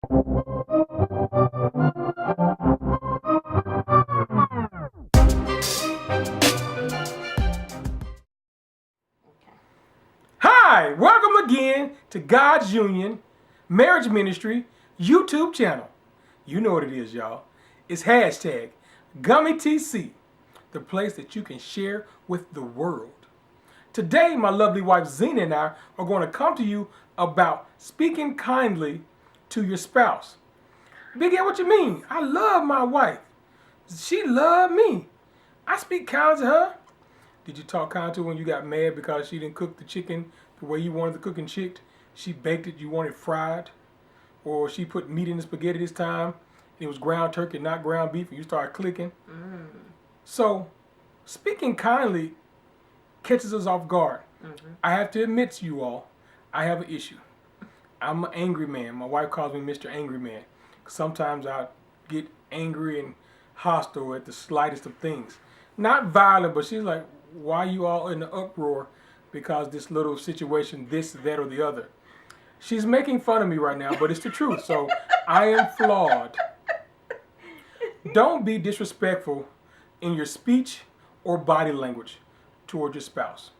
Hi, welcome again to God's Union Marriage Ministry YouTube channel. You know what it is, y'all. It's hashtag gummytc, the place that you can share with the world. Today, my lovely wife Zena and I are going to come to you about speaking kindly to your spouse. Big Ed, what you mean? I love my wife. She loved me. I speak kind to her. Did you talk kind to her when you got mad because she didn't cook the chicken the way you wanted the cooking chicken? She baked it, you wanted fried? Or she put meat in the spaghetti this time, and it was ground turkey, not ground beef, and you started clicking? So, speaking kindly catches us off guard. I have to admit to you all, I have an issue. I'm an angry man. My wife calls me Mr. Angry Man. Sometimes I get angry and hostile at the slightest of things. Not violent, but she's like, why are you all in the uproar because this little situation, this, that, or the other? She's making fun of me right now, but it's the truth. So I am flawed. Don't be disrespectful in your speech or body language toward your spouse.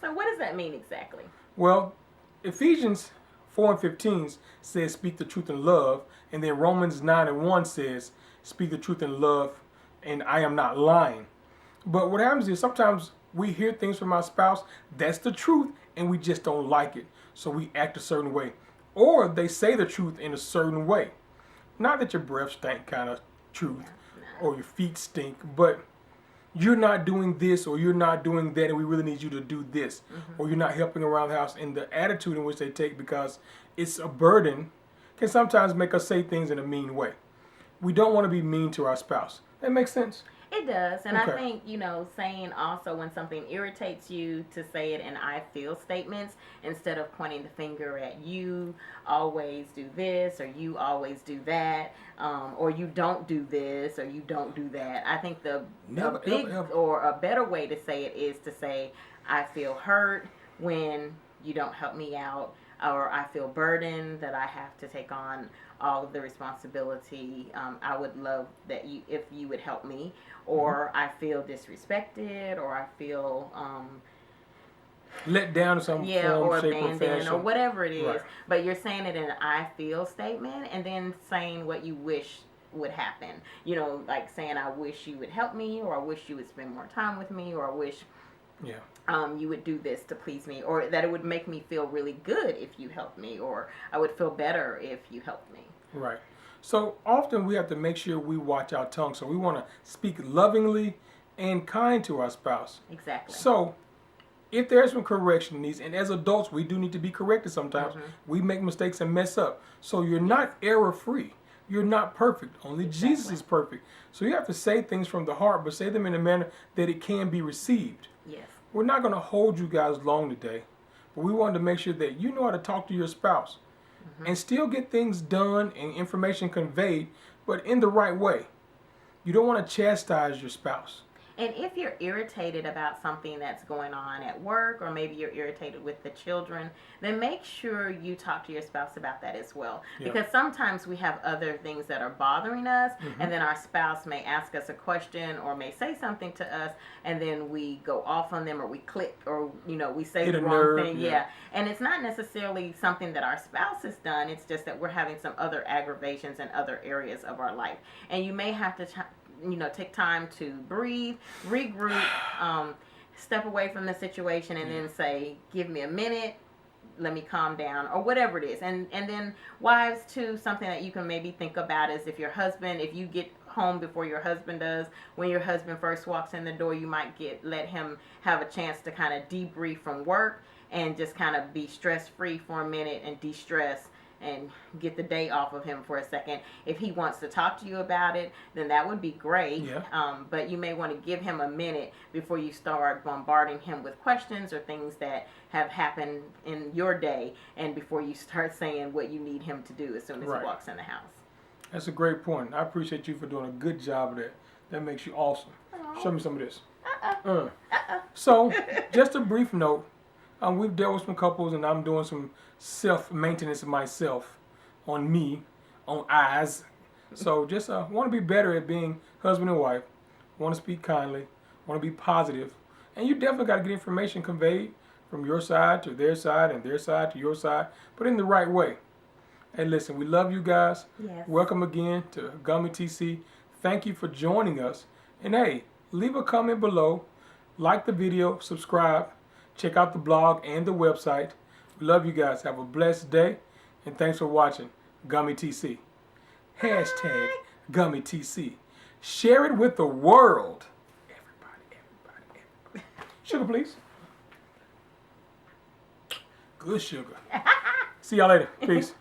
So what does that mean exactly? Well, Ephesians 4:15 says speak the truth in love, and then Romans 9:1 says speak the truth in love, and I am not lying. But what happens is sometimes we hear things from our spouse, that's the truth, and we just don't like it. So we act a certain way. Or they say the truth in a certain way. Not that your breath stink kind of truth, or your feet stink, but you're not doing this or you're not doing that and we really need you to do this. Or you're not helping around the house. And the attitude in which they take because it's a burden can sometimes make us say things in a mean way. We don't want to be mean to our spouse. That makes sense? It does. And Okay. I think, saying also when something irritates you to say it in I feel statements instead of pointing the finger at you always do this or you always do that or you don't do this or you don't do that. I think a better way to say it is to say I feel hurt when you don't help me out, or I feel burdened that I have to take on all of the responsibility. I would love that if you would help me, or I feel disrespected, or I feel let down in some form, or shape, or abandoned, fashion. or whatever it is. Right. But you're saying it in an I feel statement, and then saying what you wish would happen. Like saying I wish you would help me, or I wish you would spend more time with me, or I wish you would do this to please me, or that it would make me feel really good if you helped me, or I would feel better if you helped me. Right. So often we have to make sure we watch our tongue. So we want to speak lovingly and kind to our spouse. Exactly. So if there's some correction needs, and as adults we do need to be corrected sometimes. We make mistakes and mess up. So you're not error free. You're not perfect. Only Jesus is perfect. So you have to say things from the heart, but say them in a manner that it can be received. Yes. We're not going to hold you guys long today, but we wanted to make sure that you know how to talk to your spouse and still get things done and information conveyed, but in the right way. You don't want to chastise your spouse. And if you're irritated about something that's going on at work, or maybe you're irritated with the children, then make sure you talk to your spouse about that as well. Yeah. Because sometimes we have other things that are bothering us, and then our spouse may ask us a question or may say something to us, and then we go off on them, or we click, or we say Hit the a wrong nerve, thing. yeah. And it's not necessarily something that our spouse has done. It's just that we're having some other aggravations in other areas of our life. And you may have to take time to breathe, regroup, step away from the situation, and then say, give me a minute, let me calm down, or whatever it is. And then wives too, something that you can maybe think about is if you get home before your husband does, when your husband first walks in the door, you might let him have a chance to kind of debrief from work and just kind of be stress-free for a minute and de-stress and get the day off of him for a second. If he wants to talk to you about it, then that would be great. Yeah. But you may want to give him a minute before you start bombarding him with questions or things that have happened in your day, and before you start saying what you need him to do as soon as he walks in the house. That's a great point. I appreciate you for doing a good job of that. That makes you awesome. Show me some of this. So, just a brief note. We've dealt with some couples, and I'm doing some self-maintenance myself on me on eyes. So just want to be better at being husband and wife. Want to speak kindly. Want to be positive. And you definitely got to get information conveyed from your side to their side and their side to your side, but in the right way. Hey, listen, we love you guys. Yes. Welcome again to GUMMyTC. Thank you for joining us. And hey, leave a comment below. Like the video, subscribe, check out the blog and the website. We love you guys. Have a blessed day. And thanks for watching GUMMyTC. Hashtag GUMMyTC. Share it with the world. Everybody. Sugar, please. Good sugar. See y'all later. Peace.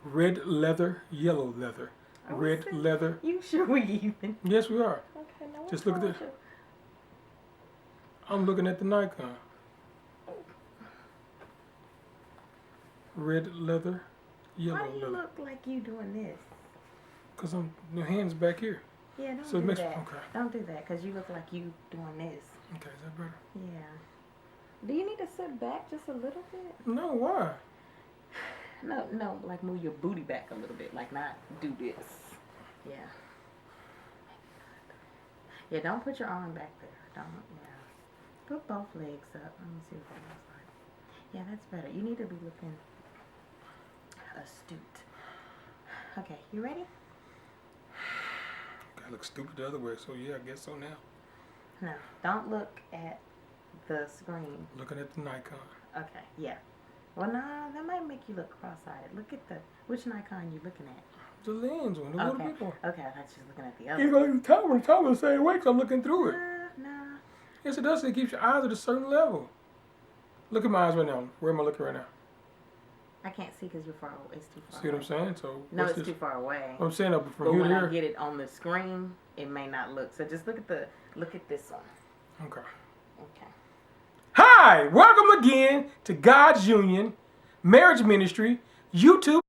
Red leather, yellow leather. Red leather. You sure we even? Yes, we are. Okay, no. Just look at this. I'm looking at the Nikon. Red leather, yellow Why do you leather. look like you doing this? Because the hand's back here. Yeah, don't So it do makes- that. okay. Don't do that, because you look like you doing this. Okay, is that better? Yeah. Do you need to sit back just a little bit? No, why? No, like move your booty back a little bit, like not do this. Yeah. Yeah, don't put your arm back there. Don't, yeah. Put both legs up. Let me see what that looks like. Yeah, that's better. You need to be looking astute. Okay, you ready? I look stupid the other way, so yeah, I guess so now. No, don't look at the screen. Looking at the Nikon. Okay, yeah. Well, no, that might make you look cross-eyed. Look at which Nikon you looking at? The lens one, the little Okay, big one. okay, I thought you was looking at the You other. know, the tower the same way, 'cause I'm looking through it. No. Yes, it does. It keeps your eyes at a certain level. Look at my eyes right now. Where am I looking right now? I can't see because you're far away. It's too far See what I'm saying? So No, what's it's this? too far away. I'm saying that from But here when to I here. get it on the screen, it may not look. So just look at this one. Okay. Okay. Hi, welcome again to God's Union Marriage Ministry YouTube.